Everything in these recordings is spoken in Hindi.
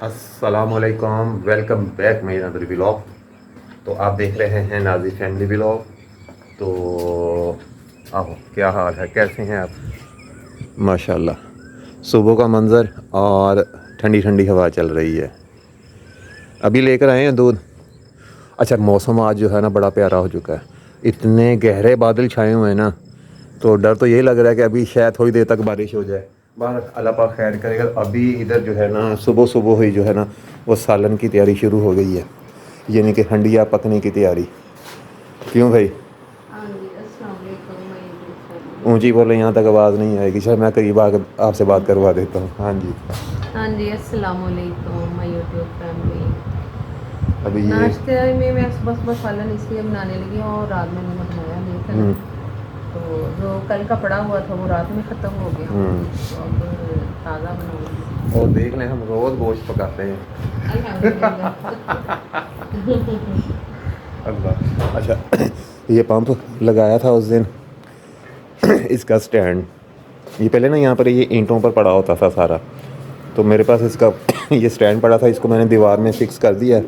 अस्सलामुअलैकुम, वेलकम बैक मेरी अदर व्लॉग। तो आप देख रहे हैं नाजी फैमिली व्लॉग। तो आओ, क्या हाल है, कैसे हैं आप? माशाल्लाह सुबह का मंज़र और ठंडी ठंडी हवा चल रही है। अभी लेकर आए हैं दूध। अच्छा, मौसम आज जो है ना बड़ा प्यारा हो चुका है। इतने गहरे बादल छाए हुए हैं ना, तो डर तो यही लग रहा है कि अभी शायद थोड़ी देर तक बारिश हो जाए। बाहर अल्लाह पाक खैर करेगा। अभी इधर जो है ना सुबह सुबह हुई जो है ना वो सालन की तैयारी शुरू हो गई है, यानी कि हंडिया पकने की तैयारी। क्यों भाई? हाँ जी, अस्सलाम वालेकुम। ऊंची बोले, यहाँ तक आवाज़ नहीं आएगी। चल मैं करीब आकर आपसे बात करवा देता हूँ। हाँ जी। हाँ जी, अस्सलाम वालेकुम माय यूट्यूब फैमिली। अभी ये नाश्ते में मैं सुबह सुबह सालन इसलिए बनाने लगी हूँ और रात में मैंने बनाया नहीं था ना, हम्म, तो जो कल का पड़ा हुआ था वो रात में ख़त्म हो गया, हम्म। तो अब ताज़ा बनाऊँगी। और देख लें, हम रोज़ गोश्त पकाते हैं। अल्हम्दुलिल्लाह। अल्लाह। अच्छा, ये पंप लगाया था उस दिन इसका स्टैंड, ये पहले ना यहाँ पर ये ईंटों पर पड़ा होता था सारा, तो मेरे पास इसका ये स्टैंड पड़ा था, इसको मैंने दीवार में फिक्स कर दिया है।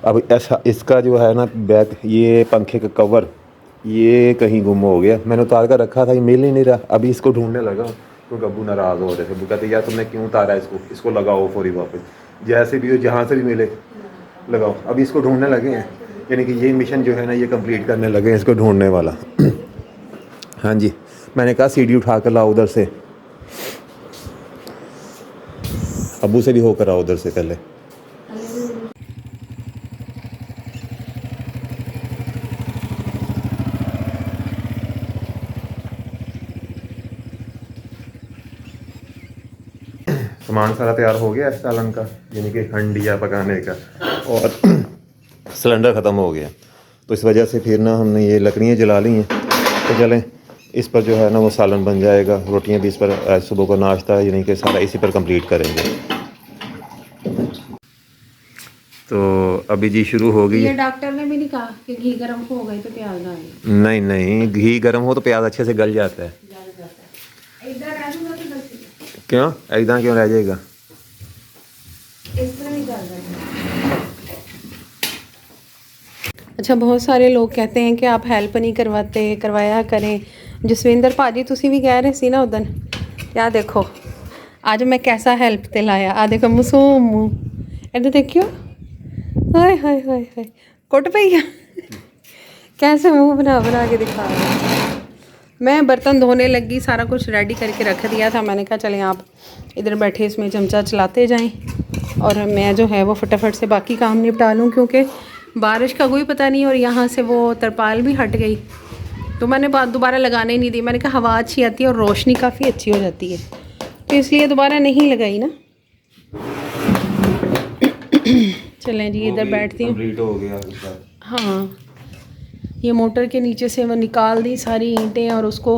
अब ऐसा इसका जो है ना बैक, ये पंखे का कवर ये कहीं गुम हो गया। मैंने उतार कर रखा था, ये मिल ही नहीं रहा। अभी इसको ढूंढने लगा तो गब्बू नाराज़ हो रहे थे। वो कहते यार तुमने क्यों उतारा इसको लगाओ फौरी वापस, जैसे भी हो जहाँ से भी मिले लगाओ। अभी इसको ढूंढने लगे हैं, यानी कि ये मिशन जो है ना ये कंप्लीट करने लगे हैं इसको ढूंढने वाला। हाँ जी, मैंने कहा सीढ़ी उठा कर लाओ उधर से, अबू से भी होकर आओ उधर से पहले। सामान सारा तैयार हो गया सालन का, यानी कि हंडिया पकाने का, और सिलेंडर ख़त्म हो गया, तो इस वजह से फिर ना हमने ये लकड़ियाँ जला ली हैं। तो चलें, इस पर जो है ना वो सालन बन जाएगा, रोटियां भी इस पर, आज सुबह को नाश्ता यानी कि सारा इसी पर कंप्लीट करेंगे। तो अभी जी शुरू हो गई ये है। डॉक्टर ने भी नहीं कहा कि घी गर्म हो गई तो प्याज डालें। नहीं नहीं, घी गर्म हो तो प्याज अच्छे से गल जाता है। जल जाता है। इधर आ जाऊंगा तो बस क्यों एकदम क्यों रह जाएगा? इस तरह ही डाल रहे हैं। अच्छा, बहुत सारे लोग कहते हैं कि आप हेल्प नहीं करवाते, करवाया करें। जसविंदर भाजी तुसी भी कह रहे सी ना उदन, या देखो आज मैं कैसा हेल्प ते लाया। आ देखो मासूम मुँह, इधर देखियो, हाय हाय हाय हाय, कुट पई कैसे मुंह बना बना के दिखा रहे हैं। मैं बर्तन धोने लगी, सारा कुछ रेडी करके रख दिया था। मैंने कहा चलें आप इधर बैठे इसमें चमचा चलाते जाएं और मैं जो है वो फटाफट से बाकी काम निपटा लूँ, क्योंकि बारिश का कोई पता नहीं और यहाँ से वो तरपाल भी हट गई, तो मैंने बात दोबारा लगाने नहीं दी। मैंने कहा हवा अच्छी आती है और रोशनी काफ़ी अच्छी हो जाती है, तो इसलिए दोबारा नहीं लगाई ना। चलें जी, इधर बैठती हूँ। कंप्लीट हो गया इसका। हाँ, ये मोटर के नीचे से वो निकाल दी सारी ईंटें और उसको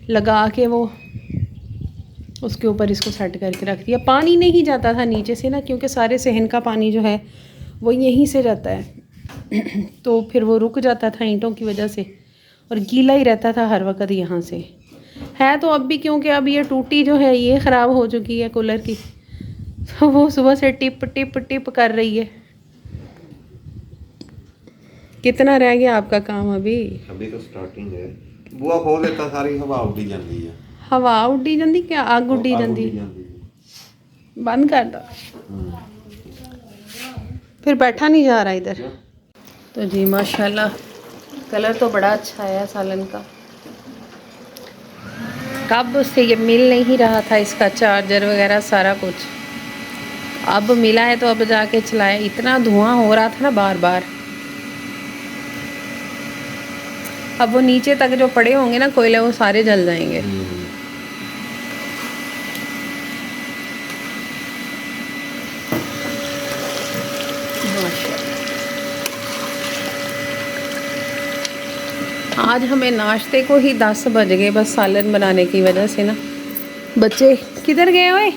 लगा के वो उसके ऊपर इसको सेट करके रख दिया। पानी नहीं जाता था नीचे से ना, क्योंकि सारे सहन का पानी जो है वो यहीं से जाता है तो फिर वो रुक जाता था ईंटों की वजह से और गीला ही रहता था हर वक्त यहाँ से। है तो अब भी, क्योंकि अब ये टूटी जो है ये ख़राब हो चुकी है कूलर की, तो वो सुबह से टिप टिप टिप कर रही है। कितना रह गया आपका काम अभी? अभी तो स्टार्टिंग है। बुआ खोल देता, सारी हवा उड़ी जाती है। हवा उड्डी जाती, क्या अग उड्डी आग जाती? उड़ी जाती है। बंद कर दो, फिर बैठा नहीं जा रहा इधर। तो जी माशाल्लाह कलर तो बड़ा अच्छा आया सालन का। कब से ये मिल नहीं रहा था इसका चार्जर वगैरह सारा कुछ, अब मिला है तो अब जाके चलाए। इतना धुआं हो रहा था ना बार बार। अब वो नीचे तक जो पड़े होंगे ना कोयले, वो सारे जल जाएंगे। आज हमें नाश्ते को ही 10 बज गए, बस सालन बनाने की वजह से ना। बच्चे किधर गए हुए?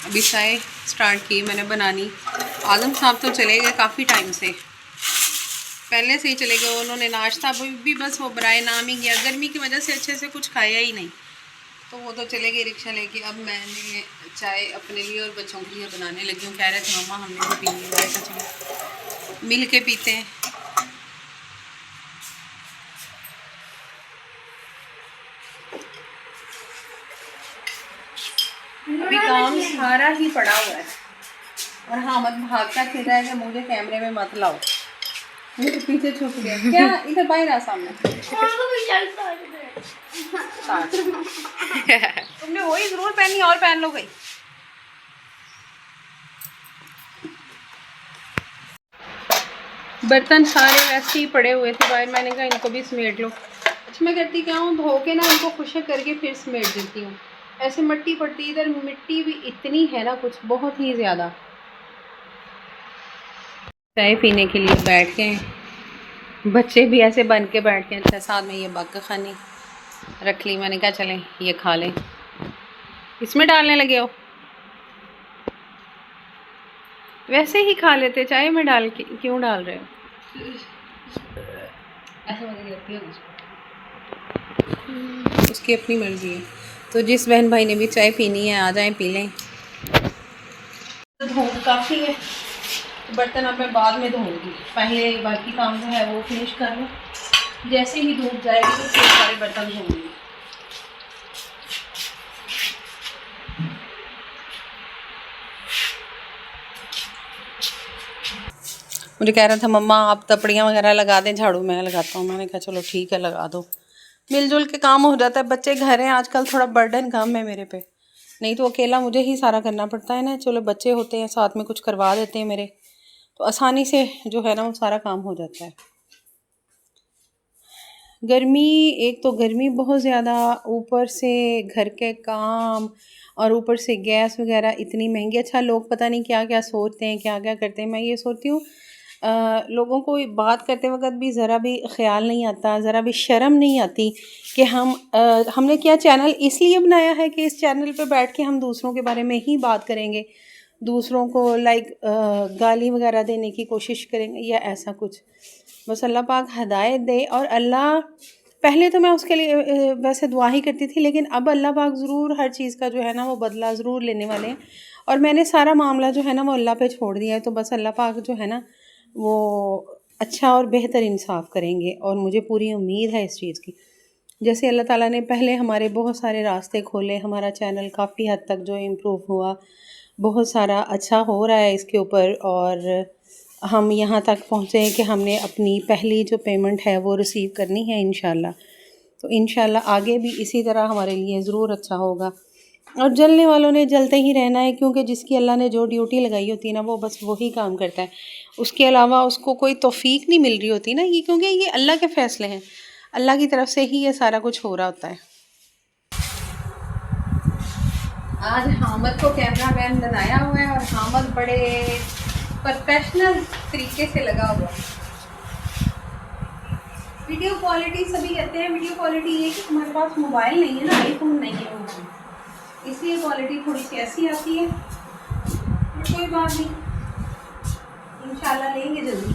अभी चाय स्टार्ट की मैंने बनानी। आजम साहब तो चले गए काफ़ी टाइम से, पहले से ही चले गए। उन्होंने नाश्ता भी बस वो बराए नाम ही किया, गर्मी की वजह से अच्छे से कुछ खाया ही नहीं। तो वो तो चले गए रिक्शा लेके। अब मैंने चाय अपने लिए और बच्चों के लिए बनाने लगी हूँ। कह रहे थे मम्मा हमने भी पीनी है, मैंने कहा चलो मिल के पीते हैं। अभी काम सारा ही पड़ा हुआ है और हामद भागता फिर रहा है कि मुझे कैमरे में मत लाओ। मुझे पीछे छुप गया क्या? इधर बाहर आ सामने। तुमने वही जरूर पहनी और पहन लो गई। बर्तन सारे वैसे ही पड़े हुए थे बाहर, मैंने कहा इनको भी समेट लो। अच्छा मैं करती क्या हूँ, धो के ना इनको खुशक करके फिर समेट देती हूँ। ऐसे मिट्टी पड़ती, इधर मिट्टी भी इतनी है ना कुछ बहुत ही ज़्यादा। चाय पीने के लिए बैठ गए, बच्चे भी ऐसे बन के बैठ गए। अच्छा साथ में ये बाका खानी रख ली, मैंने कहा चलें ये खा लें। इसमें डालने लगे हो? वैसे ही खा लेते, चाय में डाल के क्यों डाल रहे हो? ऐसा मज़े लगती है उसकी अपनी मर्जी है। तो जिस बहन भाई ने भी चाय पीनी है आ जाएं पी लें। धूप काफ़ी है, बर्तन अब मैं बाद में धोऊंगी, पहले बाकी काम जो है वो फिनिश कर लूँ। जैसे ही धूप जाएगी तो फिर सारे बर्तन धोऊंगी। मुझे कह रहा था मम्मा आप तपड़ियाँ वगैरह लगा दें, झाड़ू मैं लगाता हूँ। मैंने कहा चलो ठीक है लगा दो, मिलजुल के काम हो जाता है। बच्चे घर हैं आजकल, थोड़ा बर्डन कम है मेरे पे, नहीं तो अकेला मुझे ही सारा करना पड़ता है ना। चलो बच्चे होते हैं साथ में कुछ करवा देते हैं मेरे, तो आसानी से जो है ना वो सारा काम हो जाता है। गर्मी, एक तो गर्मी बहुत ज़्यादा, ऊपर से घर के काम और ऊपर से गैस वगैरह इतनी महंगी। अच्छा लोग पता नहीं क्या क्या सोचते हैं, क्या क्या करते हैं। मैं ये सोचती हूँ लोगों को बात करते वक्त भी ज़रा भी ख्याल नहीं आता, ज़रा भी शर्म नहीं आती कि हमने क्या चैनल इसलिए बनाया है कि इस चैनल पे बैठ के हम दूसरों के बारे में ही बात करेंगे, दूसरों को गाली वगैरह देने की कोशिश करेंगे या ऐसा कुछ। बस अल्लाह पाक हदायत दे। और अल्लाह, पहले तो मैं उसके लिए वैसे दुआ ही करती थी, लेकिन अब अल्लाह पाक ज़रूर हर चीज़ का जो है ना वो बदला ज़रूर लेने वाले हैं। और मैंने सारा मामला जो है ना वो अल्लाह पे छोड़ दिया है। तो बस अल्लाह पाक जो है ना वो अच्छा और बेहतर इंसाफ करेंगे और मुझे पूरी उम्मीद है इस चीज़ की। जैसे अल्लाह ताला ने पहले हमारे बहुत सारे रास्ते खोले, हमारा चैनल काफ़ी हद तक जो इम्प्रूव हुआ, बहुत सारा अच्छा हो रहा है इसके ऊपर। और हम यहाँ तक पहुँचे हैं कि हमने अपनी पहली जो पेमेंट है वो रिसीव करनी है इंशाल्लाह। तो इंशाल्लाह आगे भी इसी तरह हमारे लिए ज़रूर अच्छा होगा। और जलने वालों ने जलते ही रहना है, क्योंकि जिसकी अल्लाह ने जो ड्यूटी लगाई होती है ना वो बस वही काम करता है, उसके अलावा उसको कोई तौफीक नहीं मिल रही होती ना। ये क्योंकि ये अल्लाह के फ़ैसले हैं, अल्लाह की तरफ से ही ये सारा कुछ हो रहा होता है। आज हामद को कैमरा मैन बनाया हुआ है और हामद बड़े प्रोफेशनल तरीके से लगा हुआ है। वीडियो क्वालिटी सभी कहते हैं, वीडियो क्वालिटी ये कि हमारे पास मोबाइल नहीं है ना, आईफोन नहीं है मोबाइल, इसलिए क्वालिटी थोड़ी सी ऐसी आती है। बट कोई बात नहीं, इंशाल्लाह लेंगे जल्दी।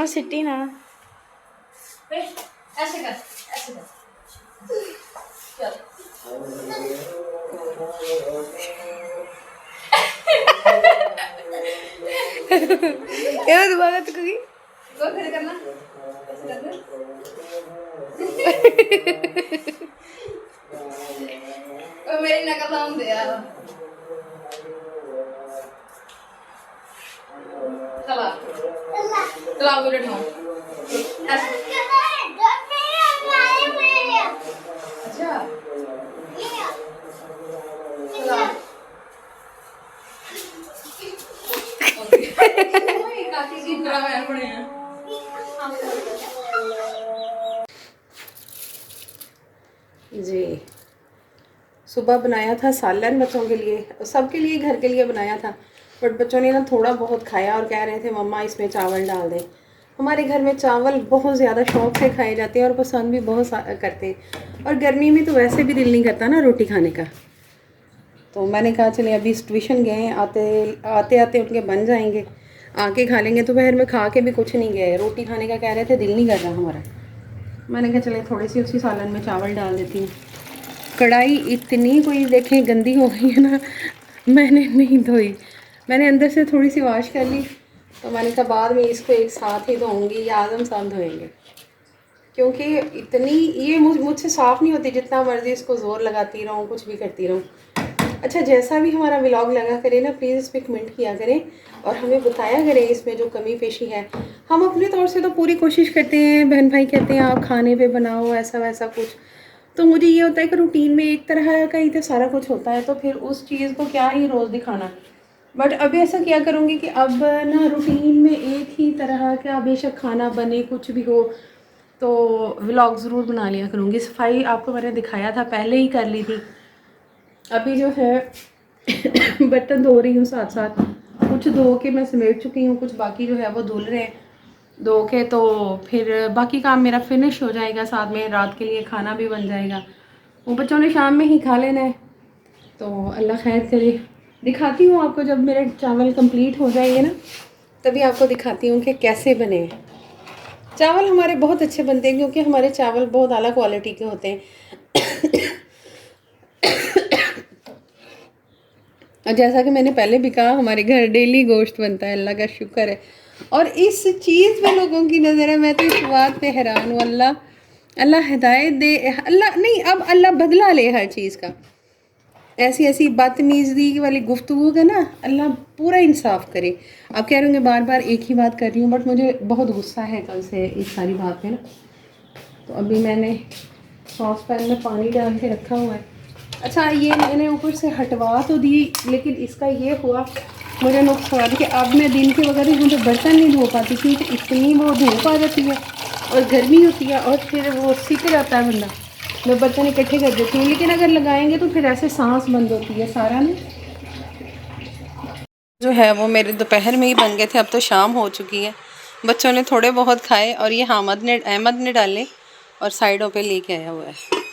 सिटी ना ऐसे कर, ऐसे कर, ये दोबारा तो कभी गो खड़े करना, ऐसे कर दे। ओ मेरी नकल हम दे यार। चला चला बुलेट मार ऐसे। अच्छा चला काफी सीन करा हुआ है पड़े हैं। सुबह बनाया था सालन बच्चों के लिए, सबके लिए, घर के लिए बनाया था, बट बच्चों ने ना थोड़ा बहुत खाया और कह रहे थे मम्मा इसमें चावल डाल दें। हमारे घर में चावल बहुत ज़्यादा शौक़ से खाए जाते हैं और पसंद भी बहुत करते हैं, और गर्मी में तो वैसे भी दिल नहीं करता ना रोटी खाने का। तो मैंने कहा चले अभी ट्यूशन गए हैं, आते आते उनके बन जाएंगे, आके खा लेंगे। दोपहर में खा के भी कुछ नहीं गए, रोटी खाने का कह रहे थे, दिल नहीं कर रहा हमारा। मैंने कहा चले थोड़ी सी उसी सालन में चावल डाल देती हूँ। कढ़ाई इतनी कोई देखें गंदी हो गई है ना, मैंने नहीं धोई, मैंने अंदर से थोड़ी सी वॉश कर ली। तो मैंने कहा बाद में इसको एक साथ ही धोऊंगी या आजम साथ धोएंगे, क्योंकि इतनी ये मुझसे साफ़ नहीं होती, जितना मर्ज़ी इसको ज़ोर लगाती रहूँ, कुछ भी करती रहूँ। अच्छा, जैसा भी हमारा व्लॉग लगा करें ना, प्लीज़ इस पर कमेंट किया करें और हमें बताया करें इसमें जो कमी पेशी है। हम अपने तौर से तो पूरी कोशिश करते हैं, बहन भाई कहते हैं आप खाने पे बनाओ ऐसा वैसा कुछ, तो मुझे ये होता है कि रूटीन में एक तरह का ही तो सारा कुछ होता है, तो फिर उस चीज़ को क्या ही रोज़ दिखाना। बट अभी ऐसा क्या करूँगी कि अब ना रूटीन में एक ही तरह का बेशक खाना बने, कुछ भी हो, तो व्लॉग ज़रूर बना लिया करूँगी। सफाई आपको मैंने दिखाया था, पहले ही कर ली थी। अभी जो है बर्तन धो रही हूँ, साथ साथ कुछ धो के मैं समेट चुकी हूँ, कुछ बाकी जो है वो धुल रहे हैं धो के, तो फिर बाकी काम मेरा फिनिश हो जाएगा, साथ में रात के लिए खाना भी बन जाएगा। वो बच्चों ने शाम में ही खा लेना है, तो अल्लाह खैर करे। दिखाती हूँ आपको, जब मेरे चावल कंप्लीट हो जाएंगे ना, तभी आपको दिखाती हूँ कि कैसे बने हैं। चावल हमारे बहुत अच्छे बनते हैं, क्योंकि हमारे चावल बहुत आला क्वालिटी के होते हैं। और जैसा कि मैंने पहले भी कहा, हमारे घर डेली गोश्त बनता है, अल्लाह का शुक्र है। और इस चीज़ पे लोगों की नज़र है, मैं तो इस बात पे हैरान हूँ। अल्लाह हिदायत दे, अल्लाह नहीं, अब अल्लाह बदला ले हर चीज़ का। ऐसी बदतमीज़ी वाली गुफ्तगू का ना अल्लाह पूरा इंसाफ करे। अब कह रहे होंगे बार बार एक ही बात कर रही हूँ, बट मुझे बहुत गुस्सा है कल से इस सारी बात पे ना। तो अभी मैंने सॉस पैन में पानी डाल के रखा हुआ है। अच्छा, ये मैंने ऊपर से हटवा तो दी, लेकिन इसका ये हुआ मुझे नुकसान कि अब मैं दिन के वगैरह यहाँ पे बर्तन नहीं धो पाती, क्योंकि इतनी वो धूप आ जाती है और गर्मी होती है, और फिर वो सीख जाता है बंदा। मैं बर्तन इकट्ठे कर देती हूँ, लेकिन अगर लगाएंगे तो फिर ऐसे सांस बंद होती है सारा ना। जो है वो मेरे दोपहर में ही बन गए थे, अब तो शाम हो चुकी है। बच्चों ने थोड़े बहुत खाए और ये अहमद ने डाले और साइडों पे लेके आया हुआ है।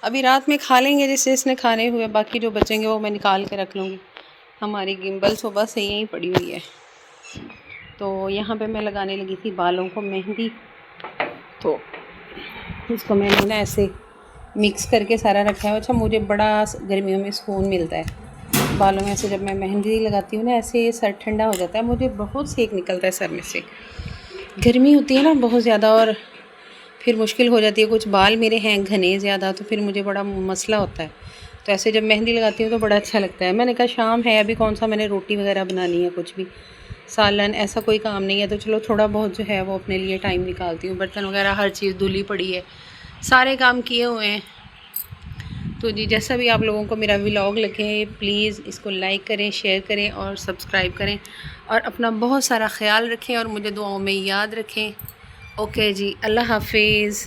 अभी रात में खा लेंगे जिससे इसने खाने हुए, बाकी जो बचेंगे वो मैं निकाल के रख लूँगी। हमारी गिम्बल सुबह से यहीं पड़ी हुई है। तो यहाँ पे मैं लगाने लगी थी बालों को मेहंदी, तो इसको मैंने ना ऐसे मिक्स करके सारा रखा है। अच्छा, मुझे बड़ा गर्मियों में सुकून मिलता है बालों में, ऐसे जब मैं मेहंदी लगाती हूँ ना, ऐसे सर ठंडा हो जाता है। मुझे बहुत सेक निकलता है सर में से, गर्मी होती है ना बहुत ज़्यादा, और फिर मुश्किल हो जाती है। कुछ बाल मेरे हैं घने ज़्यादा, तो फिर मुझे बड़ा मसला होता है। तो ऐसे जब मेहंदी लगाती हूँ तो बड़ा अच्छा लगता है। मैंने कहा शाम है, अभी कौन सा मैंने रोटी वगैरह बनानी है, कुछ भी सालन ऐसा कोई काम नहीं है, तो चलो थोड़ा बहुत जो है वो अपने लिए टाइम निकालती हूँ। बर्तन वगैरह हर चीज़ धुली पड़ी है, सारे काम किए हुए हैं। तो जी, जैसा भी आप लोगों को मेरा व्लॉग लगे, प्लीज़ इसको लाइक करें, शेयर करें और सब्सक्राइब करें, और अपना बहुत सारा ख्याल रखें और मुझे दुआओं में याद रखें। ओके जी, अल्लाह हाफिज़।